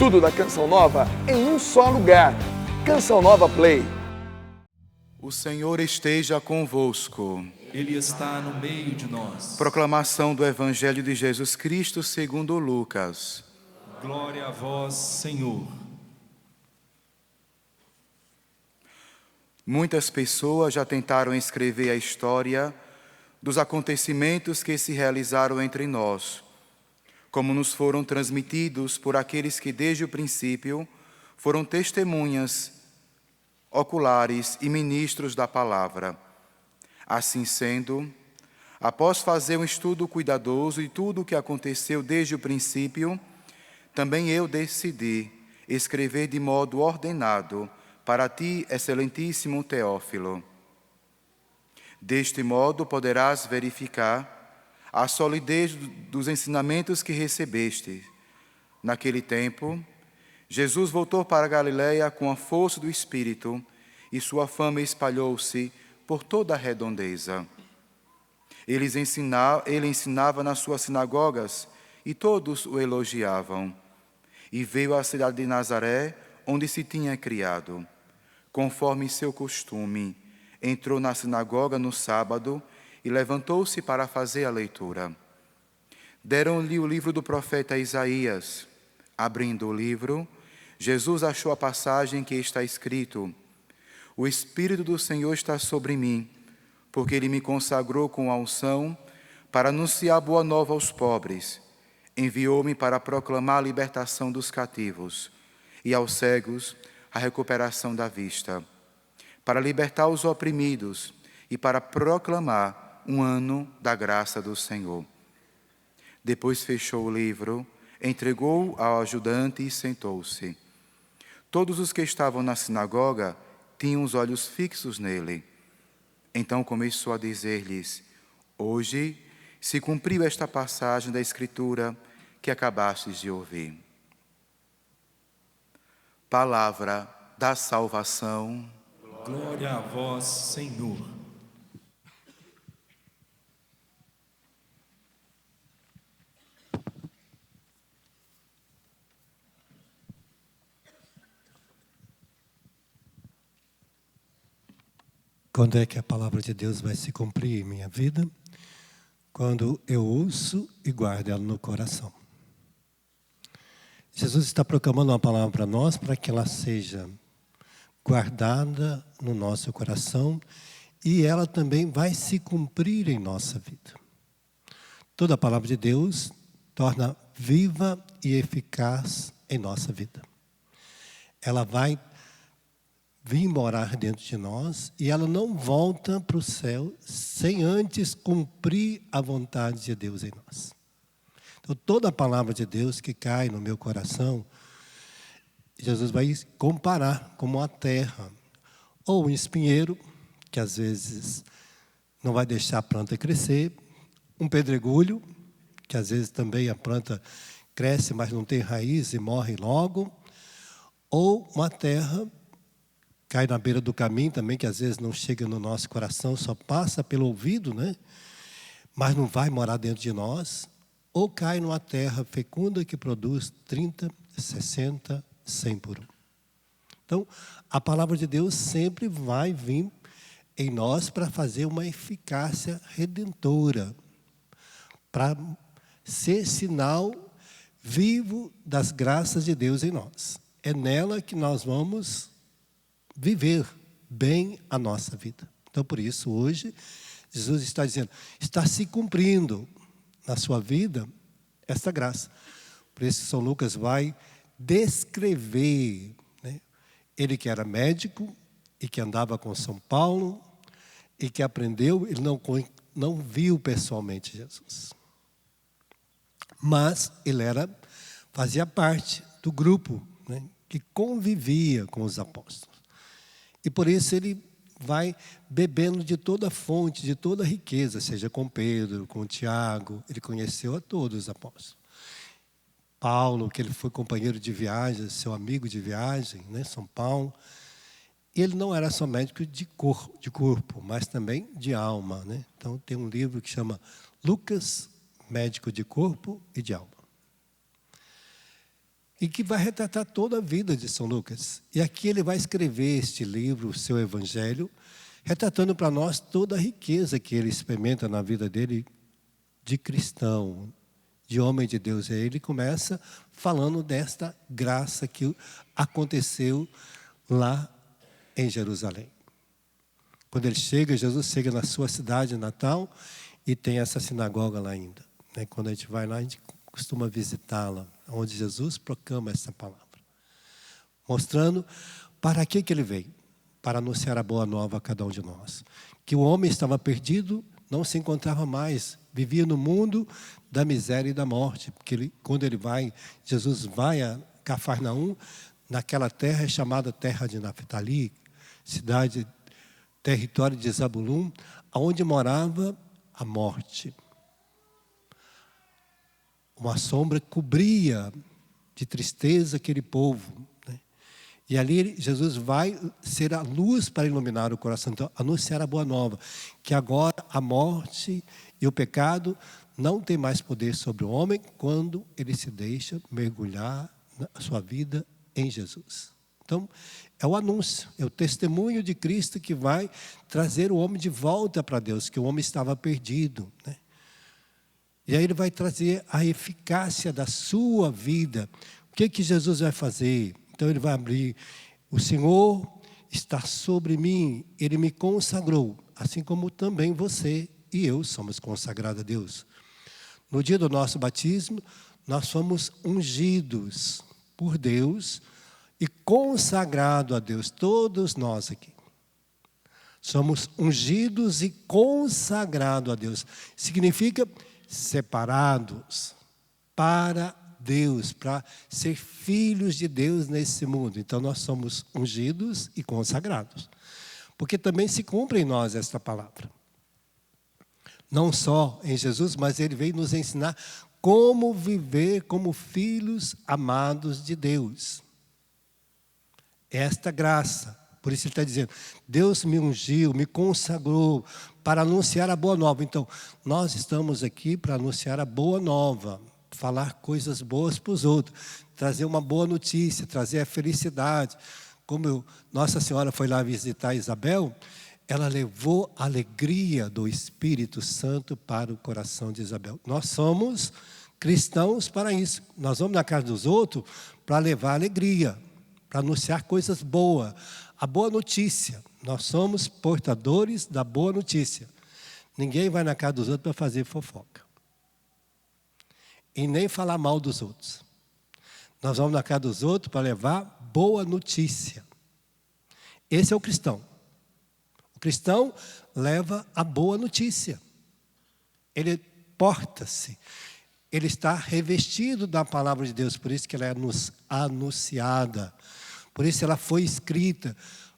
Tudo da Canção Nova em um só lugar. Canção Nova Play. O Senhor esteja convosco. Ele está no meio de nós. Proclamação do Evangelho de Jesus Cristo segundo Lucas. Glória a vós, Senhor. Muitas pessoas já tentaram escrever a história dos acontecimentos que se realizaram entre nós, como nos foram transmitidos por aqueles que desde o princípio foram testemunhas oculares e ministros da palavra. Assim sendo, após fazer um estudo cuidadoso de tudo o que aconteceu desde o princípio, também eu decidi escrever de modo ordenado para ti, excelentíssimo Teófilo. Deste modo poderás verificar a solidez dos ensinamentos que recebeste. Naquele tempo, Jesus voltou para a Galiléia com a força do Espírito e sua fama espalhou-se por toda a redondeza. Ele ensinava nas suas sinagogas e todos o elogiavam. E veio à cidade de Nazaré, onde se tinha criado. Conforme seu costume, entrou na sinagoga no sábado e levantou-se para fazer a leitura. Deram-lhe o livro do profeta Isaías. Abrindo o livro, Jesus achou a passagem que está escrito: O Espírito do Senhor está sobre mim, porque Ele me consagrou com a unção para anunciar boa nova aos pobres. Enviou-me para proclamar a libertação dos cativos e aos cegos a recuperação da vista, para libertar os oprimidos e para proclamar um ano da graça do Senhor. Depois fechou o livro, entregou-o ao ajudante e sentou-se. Todos os que estavam na sinagoga tinham os olhos fixos nele. Então começou a dizer-lhes: Hoje se cumpriu esta passagem da Escritura que acabastes de ouvir. Palavra da salvação. Glória a vós, Senhor. Quando é que a palavra de Deus vai se cumprir em minha vida? Quando eu ouço e guardo ela no coração. Jesus está proclamando uma palavra para nós, para que ela seja guardada no nosso coração e ela também vai se cumprir em nossa vida. Toda a palavra de Deus torna viva e eficaz em nossa vida. Ela vai vir morar dentro de nós e ela não volta para o céu sem antes cumprir a vontade de Deus em nós. Então, toda a palavra de Deus que cai no meu coração, Jesus vai comparar como a terra ou um espinheiro, que às vezes não vai deixar a planta crescer, um pedregulho, que às vezes também a planta cresce, mas não tem raiz e morre logo, ou uma terra cai na beira do caminho também, que às vezes não chega no nosso coração, só passa pelo ouvido, né? Mas não vai morar dentro de nós. Ou cai numa terra fecunda que produz 30, 60, 100 por um. Então, a palavra de Deus sempre vai vir em nós para fazer uma eficácia redentora, para ser sinal vivo das graças de Deus em nós. É nela que nós vamos viver bem a nossa vida. Então, por isso, hoje, Jesus está dizendo, está se cumprindo na sua vida esta graça. Por isso, São Lucas vai descrever, né? Ele que era médico e que andava com São Paulo e que aprendeu, ele não viu pessoalmente Jesus. Mas ele fazia parte do grupo, né, que convivia com os apóstolos. E por isso ele vai bebendo de toda a fonte, de toda a riqueza, seja com Pedro, com Tiago, ele conheceu a todos os apóstolos. Paulo, que ele foi companheiro de viagem, seu amigo de viagem, né, São Paulo. Ele não era só médico de corpo, mas também de alma, né? Então tem um livro que chama Lucas, Médico de Corpo e de Alma. e que vai retratar toda a vida de São Lucas. E aqui ele vai escrever este livro, o seu Evangelho, retratando para nós toda a riqueza que ele experimenta na vida dele de cristão, de homem de Deus. E aí ele começa falando desta graça que aconteceu lá em Jerusalém. Quando ele chega, Jesus chega na sua cidade natal e tem essa sinagoga lá ainda. Quando a gente vai lá, a gente costuma visitá-la, onde Jesus proclama essa palavra. Mostrando para que ele veio. Para anunciar a boa nova a cada um de nós. Que o homem estava perdido, não se encontrava mais, vivia no mundo da miséria e da morte. Porque Jesus vai a Cafarnaum, naquela terra chamada terra de Naftali, cidade, território de Zabulum, onde morava a morte. Uma sombra cobria de tristeza aquele povo. E ali Jesus vai ser a luz para iluminar o coração, então, anunciar a boa nova, que agora a morte e o pecado não tem mais poder sobre o homem quando ele se deixa mergulhar na sua vida em Jesus. Então, é o anúncio, é o testemunho de Cristo que vai trazer o homem de volta para Deus, que o homem estava perdido. E aí ele vai trazer a eficácia da sua vida. O que Jesus vai fazer? Então ele vai abrir, o Senhor está sobre mim, Ele me consagrou, assim como também você e eu somos consagrados a Deus. No dia do nosso batismo, nós fomos ungidos por Deus e consagrados a Deus, todos nós aqui. Somos ungidos e consagrados a Deus. Significa separados para Deus, para ser filhos de Deus nesse mundo. Então nós somos ungidos e consagrados. Porque também se cumpre em nós esta palavra. Não só em Jesus, mas Ele veio nos ensinar como viver como filhos amados de Deus. Esta graça. Por isso Ele está dizendo, Deus me ungiu, me consagrou para anunciar a boa nova. Então, nós estamos aqui para anunciar a boa nova. Falar coisas boas para os outros, trazer uma boa notícia, trazer a felicidade. Como Nossa Senhora foi lá visitar Isabel, ela levou a alegria do Espírito Santo para o coração de Isabel. Nós somos cristãos para isso. Nós vamos na casa dos outros para levar alegria, para anunciar coisas boas, a boa notícia. Nós somos portadores da boa notícia. Ninguém vai na casa dos outros para fazer fofoca. E nem falar mal dos outros. Nós vamos na casa dos outros para levar boa notícia. Esse é o cristão. O cristão leva a boa notícia. Ele porta-se. Ele está revestido da palavra de Deus. Por isso que ela é anunciada. Por isso ela foi escrita.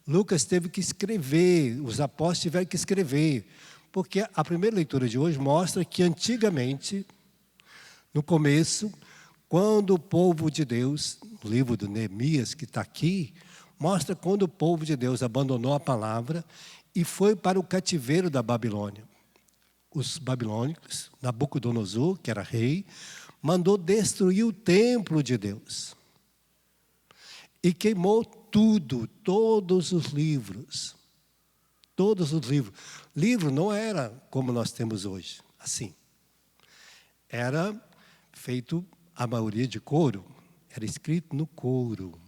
Lucas teve que escrever. Os apóstolos tiveram que escrever. Porque a primeira leitura de hoje mostra que antigamente, no começo, quando o povo de Deus, o livro de Neemias que está aqui, mostra quando o povo de Deus abandonou a palavra e foi para o cativeiro da Babilônia. Os babilônicos, Nabucodonosor, que era rei, mandou destruir o templo de Deus. E queimou tudo, todos os livros. Todos os livros. Livro não era como nós temos hoje, assim. Era feito, a maioria de couro, era escrito no couro.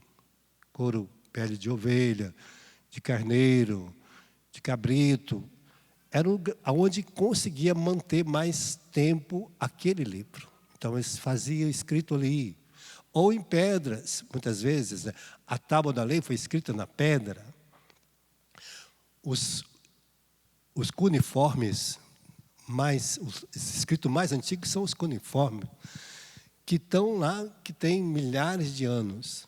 Couro, pele de ovelha, de carneiro, de cabrito. Era onde conseguia manter mais tempo aquele livro. Então, eles faziam escrito ali. Ou em pedras, muitas vezes. A tábua da lei foi escrita na pedra. Os cuneiformes, os escritos mais antigos são os cuneiformes, que estão lá, que têm milhares de anos.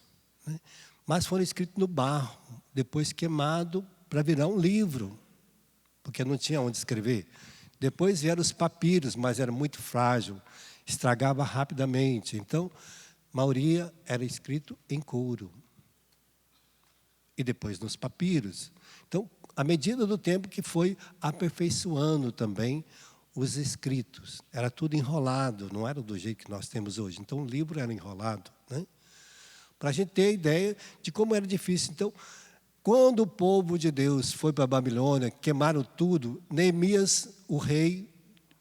Mas foram escritos no barro, depois queimado para virar um livro, porque não tinha onde escrever. Depois vieram os papiros, mas era muito frágil, estragava rapidamente. Então, a maioria era escrito em couro. E depois nos papiros. Então, à medida do tempo que foi aperfeiçoando também os escritos. Era tudo enrolado, não era do jeito que nós temos hoje. Então, o livro era enrolado. para a gente ter a ideia de como era difícil. Então, quando o povo de Deus foi para a Babilônia, queimaram tudo, Neemias, o rei,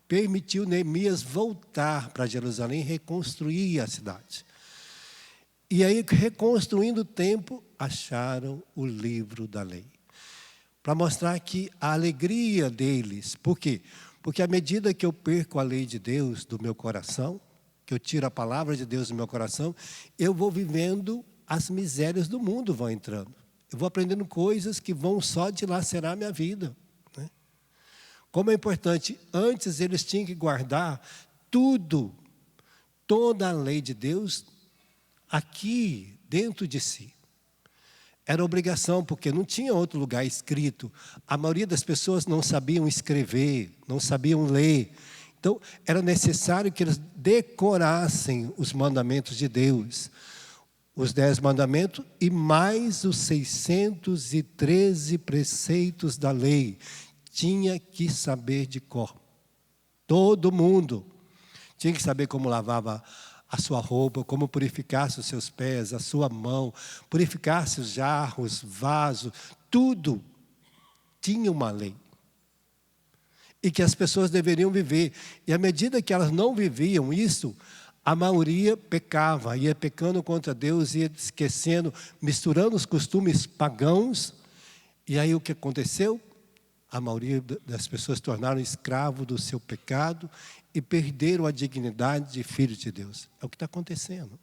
permitiu Neemias voltar para Jerusalém e reconstruir a cidade. E aí, reconstruindo o templo, acharam o livro da lei. Para mostrar que a alegria deles, por quê? Porque à medida que eu perco a lei de Deus do meu coração, que eu tiro a palavra de Deus do meu coração, eu vou vivendo as misérias do mundo, vão entrando. Eu vou aprendendo coisas que vão só dilacerar a minha vida. Né? Como é importante, antes eles tinham que guardar tudo, toda a lei de Deus, aqui dentro de si. Era obrigação, porque não tinha outro lugar escrito. A maioria das pessoas não sabiam escrever, não sabiam ler. Então, era necessário que eles decorassem os mandamentos de Deus. Os 10 mandamentos e mais os 613 preceitos da lei. Tinha que saber de cor. Todo mundo tinha que saber como lavava a sua roupa, como purificasse os seus pés, a sua mão, purificasse os jarros, vasos, tudo tinha uma lei. E que as pessoas deveriam viver. E à medida que elas não viviam isso, a maioria pecava, ia pecando contra Deus, ia esquecendo, misturando os costumes pagãos. E aí o que aconteceu? A maioria das pessoas se tornaram escravos do seu pecado e perderam a dignidade de filhos de Deus. É o que está acontecendo.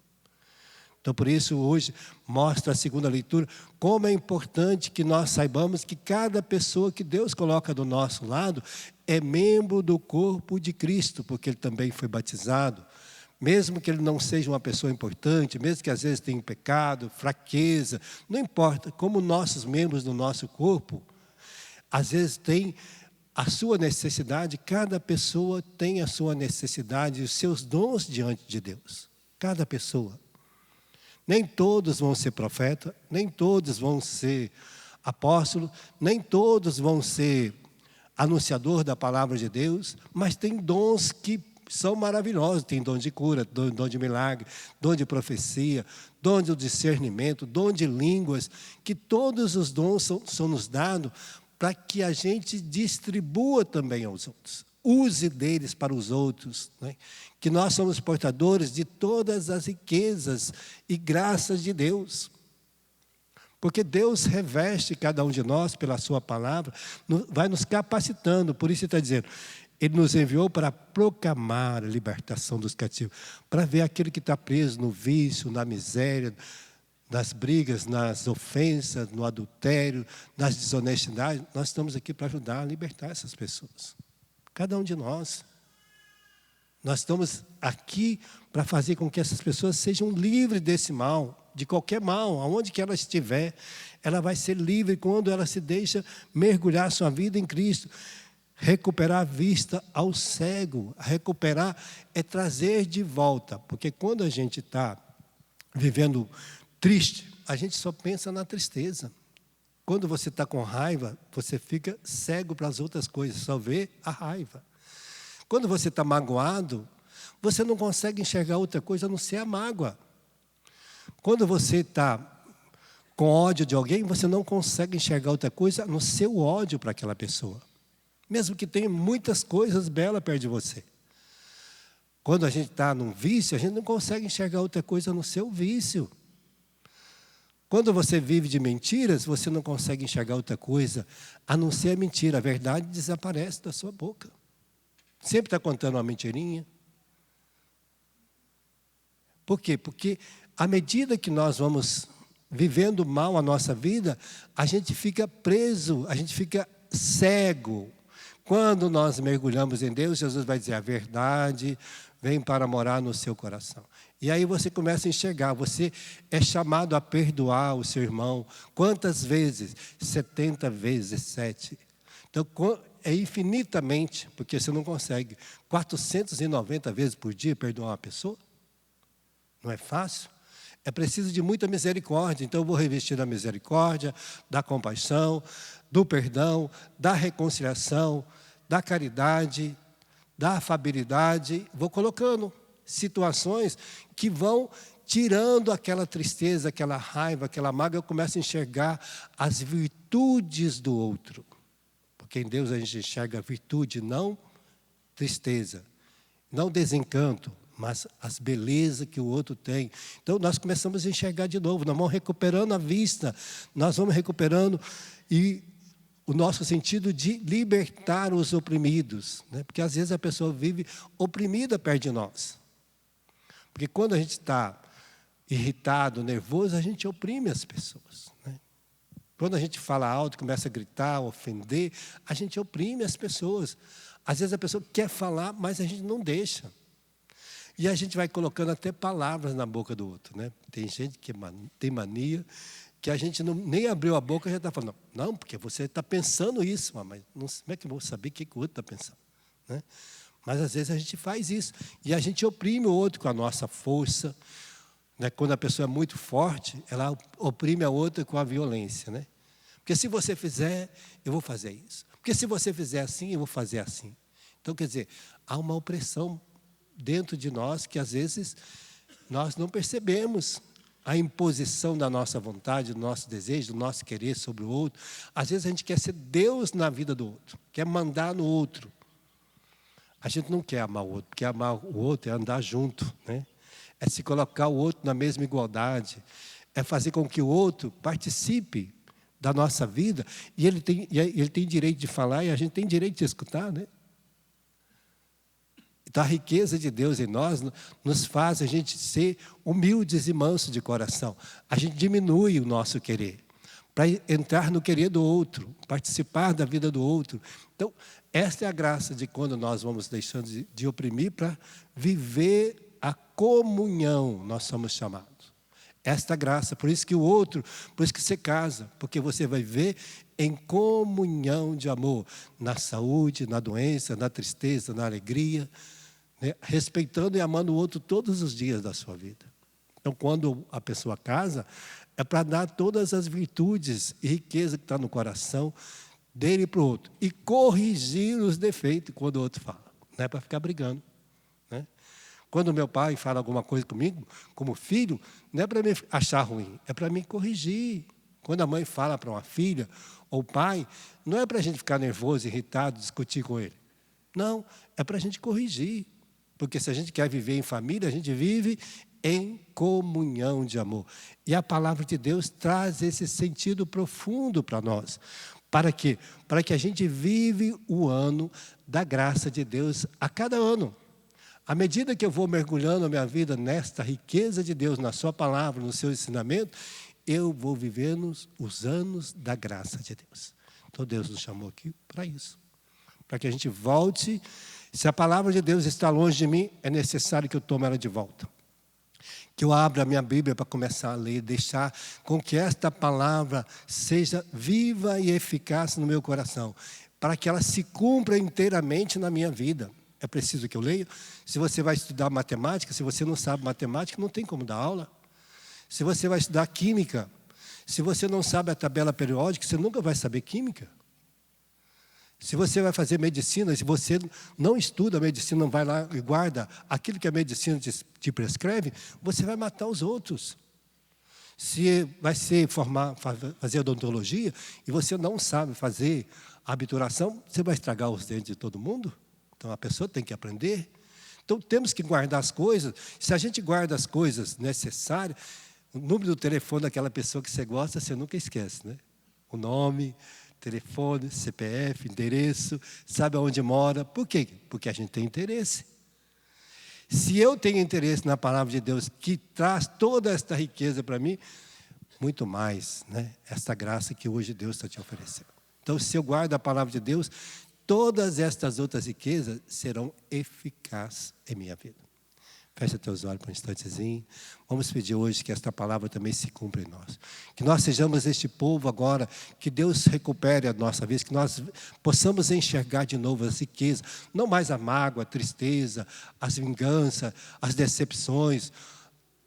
Então, por isso, hoje, mostra a segunda leitura, como é importante que nós saibamos que cada pessoa que Deus coloca do nosso lado é membro do corpo de Cristo, porque ele também foi batizado. Mesmo que ele não seja uma pessoa importante, mesmo que às vezes tenha pecado, fraqueza, não importa, como nossos membros do nosso corpo, às vezes tem a sua necessidade, cada pessoa tem a sua necessidade, os seus dons diante de Deus. Cada pessoa. Nem todos vão ser profeta, nem todos vão ser apóstolo, nem todos vão ser anunciador da palavra de Deus, mas tem dons que são maravilhosos. Tem dom de cura, dom de milagre, dom de profecia, dom de discernimento, dom de línguas, que todos os dons são nos dados para que a gente distribua também aos outros. Use deles para os outros. Né? Que nós somos portadores de todas as riquezas e graças de Deus. Porque Deus reveste cada um de nós pela sua palavra, vai nos capacitando. Por isso ele está dizendo, ele nos enviou para proclamar a libertação dos cativos, para ver aquele que está preso no vício, na miséria, nas brigas, nas ofensas, no adultério, nas desonestidades. Nós estamos aqui para ajudar a libertar essas pessoas. Cada um de nós. Nós estamos aqui para fazer com que essas pessoas sejam livres desse mal, de qualquer mal, aonde que ela estiver, ela vai ser livre quando ela se deixa mergulhar sua vida em Cristo. Recuperar a vista ao cego, recuperar é trazer de volta, porque quando a gente está vivendo triste, a gente só pensa na tristeza. Quando você está com raiva, você fica cego para as outras coisas, só vê a raiva. Quando você está magoado, você não consegue enxergar outra coisa a não ser a mágoa. Quando você está com ódio de alguém, você não consegue enxergar outra coisa a não ser o ódio para aquela pessoa. Mesmo que tenha muitas coisas belas perto de você. Quando a gente está num vício, a gente não consegue enxergar outra coisa a não ser o vício. Quando você vive de mentiras, você não consegue enxergar outra coisa a não ser a mentira. A verdade desaparece da sua boca. Sempre está contando uma mentirinha. Por quê? Porque à medida que nós vamos vivendo mal a nossa vida, a gente fica preso, a gente fica cego. Quando nós mergulhamos em Deus, Jesus vai dizer, a verdade vem para morar no seu coração. E aí você começa a enxergar, você é chamado a perdoar o seu irmão. Quantas vezes? 70 vezes 7. Então, é infinitamente, porque você não consegue 490 vezes por dia perdoar uma pessoa. Não é fácil. É preciso de muita misericórdia. Então, eu vou revestir da misericórdia, da compaixão, do perdão, da reconciliação, da caridade, da afabilidade. Vou colocando situações que vão tirando aquela tristeza, aquela raiva, aquela mágoa, eu começo a enxergar as virtudes do outro. Porque em Deus a gente enxerga a virtude, não tristeza, não desencanto, mas as belezas que o outro tem. Então nós começamos a enxergar de novo, nós vamos recuperando a vista, nós vamos recuperando e o nosso sentido de libertar os oprimidos, né? Porque às vezes a pessoa vive oprimida perto de nós. Porque quando a gente está irritado, nervoso, a gente oprime as pessoas, né? Quando a gente fala alto, começa a gritar, ofender, a gente oprime as pessoas. Às vezes a pessoa quer falar, mas a gente não deixa. E a gente vai colocando até palavras na boca do outro, né? Tem gente que tem mania, que a gente nem abriu a boca e já está falando, não, porque você está pensando isso, mas não, como é que eu vou saber o que o outro está pensando, né? Mas às vezes a gente faz isso, e a gente oprime o outro com a nossa força, né? Quando a pessoa é muito forte, ela oprime a outra com a violência, né? Porque se você fizer, eu vou fazer isso. Porque se você fizer assim, eu vou fazer assim. Então, quer dizer, há uma opressão dentro de nós que às vezes nós não percebemos a imposição da nossa vontade, do nosso desejo, do nosso querer sobre o outro. Às vezes a gente quer ser Deus na vida do outro, quer mandar no outro. A gente não quer amar o outro, porque amar o outro é andar junto, né? É se colocar o outro na mesma igualdade, é fazer com que o outro participe da nossa vida, e ele tem direito de falar e a gente tem direito de escutar, né? Então, a riqueza de Deus em nós nos faz a gente ser humildes e mansos de coração. A gente diminui o nosso querer para entrar no querer do outro, participar da vida do outro. Então, esta é a graça de quando nós vamos deixando de oprimir para viver a comunhão, nós somos chamados. Esta graça, por isso que o outro, por isso que você casa, porque você vai viver em comunhão de amor, na saúde, na doença, na tristeza, na alegria, né? Respeitando e amando o outro todos os dias da sua vida. Então, quando a pessoa casa, é para dar todas as virtudes e riqueza que está no coração dele para o outro. E corrigir os defeitos quando o outro fala. Não é para ficar brigando, né? Quando meu pai fala alguma coisa comigo, como filho, não é para me achar ruim, é para me corrigir. Quando a mãe fala para uma filha ou o pai, não é para a gente ficar nervoso, irritado, discutir com ele. Não, é para a gente corrigir. Porque se a gente quer viver em família, a gente vive em comunhão de amor. E a palavra de Deus traz esse sentido profundo para nós. Para quê? Para que a gente vive o ano da graça de Deus a cada ano. À medida que eu vou mergulhando a minha vida nesta riqueza de Deus, na sua palavra, no seu ensinamento, eu vou vivendo os anos da graça de Deus. Então Deus nos chamou aqui para isso. Para que a gente volte. Se a palavra de Deus está longe de mim, é necessário que eu tome ela de volta. Que eu abra a minha Bíblia para começar a ler, deixar com que esta palavra seja viva e eficaz no meu coração, para que ela se cumpra inteiramente na minha vida. É preciso que eu leia. Se você vai estudar matemática, se você não sabe matemática, não tem como dar aula. Se você vai estudar química, se você não sabe a tabela periódica, você nunca vai saber química. Se você vai fazer medicina, se você não estuda a medicina, não vai lá e guarda aquilo que a medicina te prescreve, você vai matar os outros. Se vai fazer odontologia e você não sabe fazer a obturação, você vai estragar os dentes de todo mundo? Então, a pessoa tem que aprender. Então, temos que guardar as coisas. Se a gente guarda as coisas necessárias, o número do telefone daquela pessoa que você gosta, você nunca esquece, né? O nome, telefone, CPF, endereço, sabe aonde mora. Por quê? Porque a gente tem interesse. Se eu tenho interesse na palavra de Deus, que traz toda esta riqueza para mim, muito mais, né? Esta graça que hoje Deus está te oferecendo. Então, se eu guardo a palavra de Deus, todas estas outras riquezas serão eficazes em minha vida. Fecha teus olhos por um instantezinho. Vamos pedir hoje que esta palavra também se cumpra em nós. Que nós sejamos este povo agora, que Deus recupere a nossa vida, que nós possamos enxergar de novo as riquezas, não mais a mágoa, a tristeza, as vinganças, as decepções,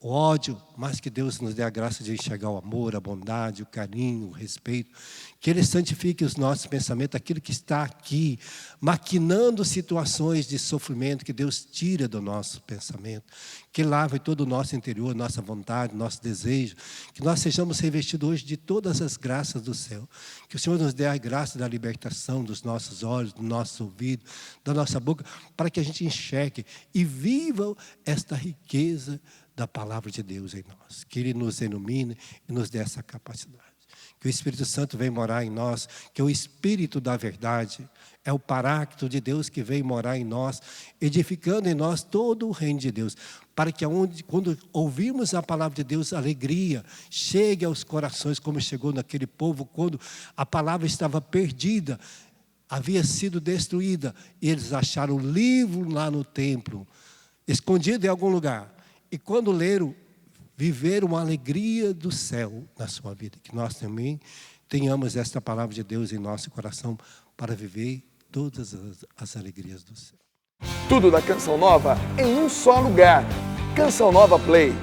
o ódio, mas que Deus nos dê a graça de enxergar o amor, a bondade, o carinho, o respeito. Que Ele santifique os nossos pensamentos, aquilo que está aqui, maquinando situações de sofrimento, que Deus tira do nosso pensamento. Que lave todo o nosso interior, nossa vontade, nosso desejo. Que nós sejamos revestidos hoje de todas as graças do céu. Que o Senhor nos dê a graça da libertação dos nossos olhos, do nosso ouvido, da nossa boca, para que a gente enxergue e viva esta riqueza da palavra de Deus em nós. Que Ele nos ilumine e nos dê essa capacidade. Que o Espírito Santo venha morar em nós, que o Espírito da verdade é o paráclito de Deus que vem morar em nós, edificando em nós todo o reino de Deus, para que quando ouvirmos a palavra de Deus, a alegria chegue aos corações, como chegou naquele povo, quando a palavra estava perdida, havia sido destruída, e eles acharam o livro lá no templo, escondido em algum lugar. E quando leram, viveram uma alegria do céu na sua vida. Que nós também tenhamos esta palavra de Deus em nosso coração para viver todas as alegrias do céu. Tudo da Canção Nova em um só lugar. Canção Nova Play.